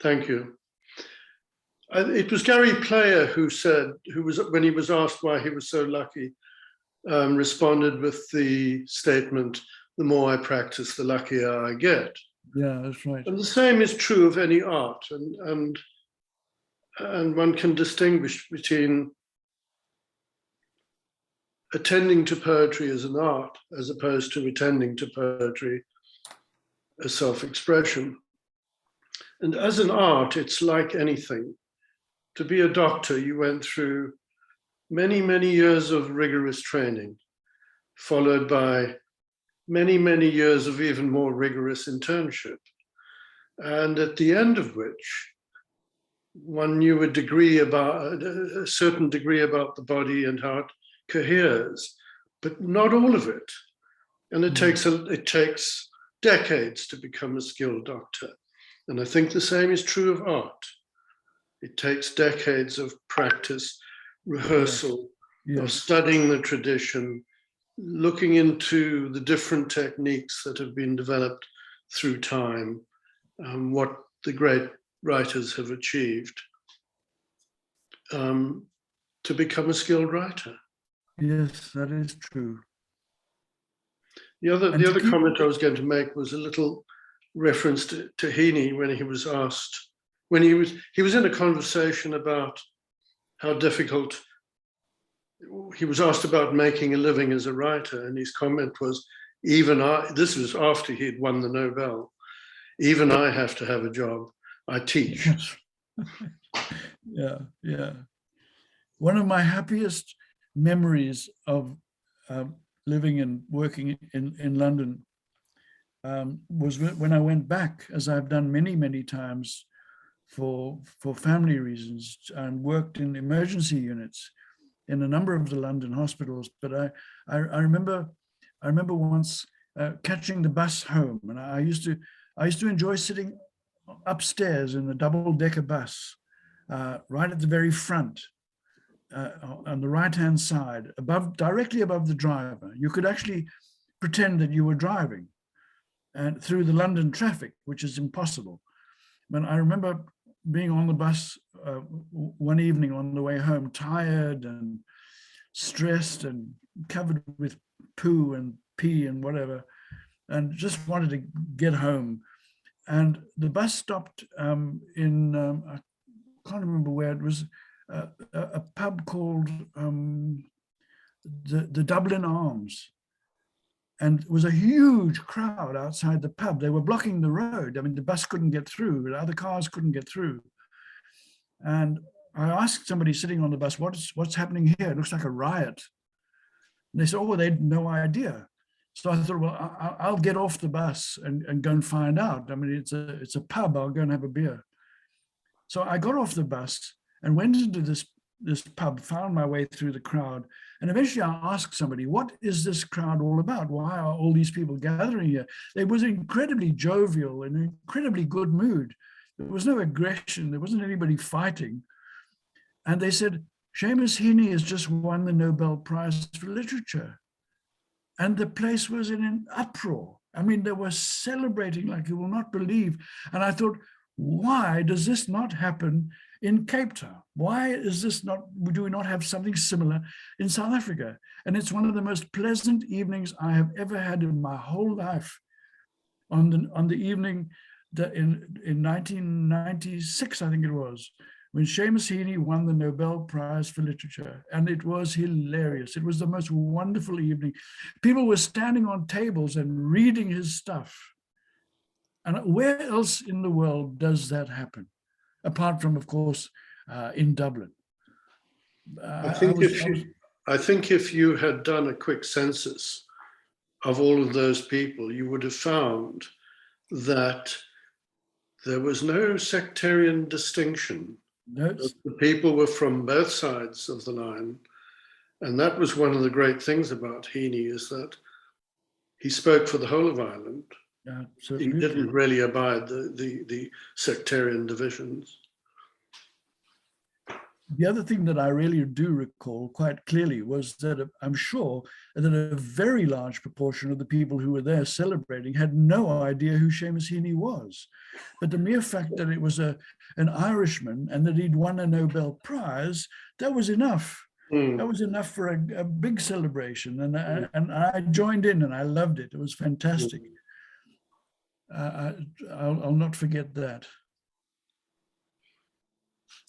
Thank you. It was Gary Player who said, when he was asked why he was so lucky, responded with the statement, "The more I practice, the luckier I get."
Yeah, that's right.
And the same is true of any art, and one can distinguish between attending to poetry as an art as opposed to attending to poetry as self-expression. And as an art, it's like anything. To be a doctor, you went through many, many years of rigorous training, followed by many, many years of even more rigorous internship. And at the end of which, one knew a certain degree about the body and how it coheres, but not all of it. And it takes decades to become a skilled doctor. And I think the same is true of art. It takes decades of practice, rehearsal, of studying the tradition, looking into the different techniques that have been developed through time, what the great writers have achieved to become a skilled writer.
Yes, that is true.
The other comment I was going to make was a little reference to Heaney when he was asked, when he was in a conversation about how difficult, he was asked about making a living as a writer, and his comment was, even I, this was after he'd won the Nobel, even I have to have a job, I teach.
Yeah. One of my happiest memories of living and working in London was when I went back, as I've done many, many times for family reasons, and worked in emergency units in a number of the London hospitals. But I remember once catching the bus home, and I used to enjoy sitting upstairs in the double-decker bus, right at the very front, on the right-hand side, directly above the driver. You could actually pretend that you were driving, and through the London traffic, which is impossible. But I remember being on the bus one evening on the way home, tired and stressed and covered with poo and pee and whatever, and just wanted to get home. And the bus stopped in, I can't remember where it was, a pub called the Dublin Arms. And it was a huge crowd outside the pub. They were blocking the road. I mean, the bus couldn't get through, the other cars couldn't get through. And I asked somebody sitting on the bus, what's happening here? It looks like a riot. And they said, oh, they had no idea. So I thought, well, I'll get off the bus and go and find out. I mean, it's a pub, I'll go and have a beer. So I got off the bus and went into this pub, found my way through the crowd. And eventually I asked somebody, what is this crowd all about? Why are all these people gathering here? It was incredibly jovial and incredibly good mood. There was no aggression. There wasn't anybody fighting. And they said, Seamus Heaney has just won the Nobel Prize for Literature. And the place was in an uproar. I mean, they were celebrating like you will not believe. And I thought, why does this not happen in Cape Town? Why is this not, do we not have something similar in South Africa? And it's one of the most pleasant evenings I have ever had in my whole life. On the evening that in 1996, I think it was, when Seamus Heaney won the Nobel Prize for Literature. And it was hilarious. It was the most wonderful evening. People were standing on tables and reading his stuff. And where else in the world does that happen? Apart from, of course, in Dublin.
I think if you had done a quick census of all of those people, you would have found that there was no sectarian distinction.
No.
The people were from both sides of the line. And that was one of the great things about Heaney, is that he spoke for the whole of Ireland. He didn't really abide the sectarian divisions.
The other thing that I really do recall quite clearly was that I'm sure that a very large proportion of the people who were there celebrating had no idea who Seamus Heaney was. But the mere fact that it was an Irishman and that he'd won a Nobel Prize, that was enough. That was enough for a big celebration. And I joined in and I loved it. It was fantastic. I'll not forget that.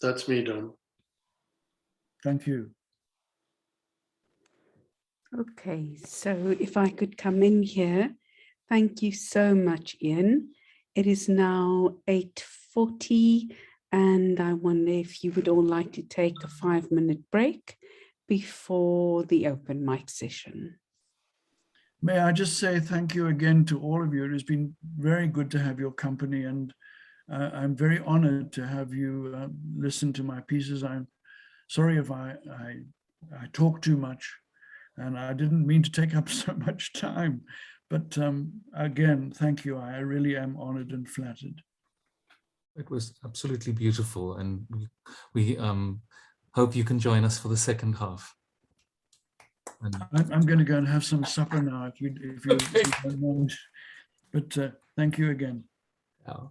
That's me done.
Thank you.
Okay, so if I could come in here. Thank you so much, Ian. It is now 8:40 and I wonder if you would all like to take a 5-minute break before the open mic session.
May I just say thank you again to all of you. It has been very good to have your company, and I'm very honored to have you listen to my pieces. I'm sorry if I talk too much, and I didn't mean to take up so much time, but again, thank you. I really am honored and flattered.
It was absolutely beautiful, and we hope you can join us for the second half. And
I'm going to go and have some supper now, if you
Okay.
don't mind. But thank you again.
yeah.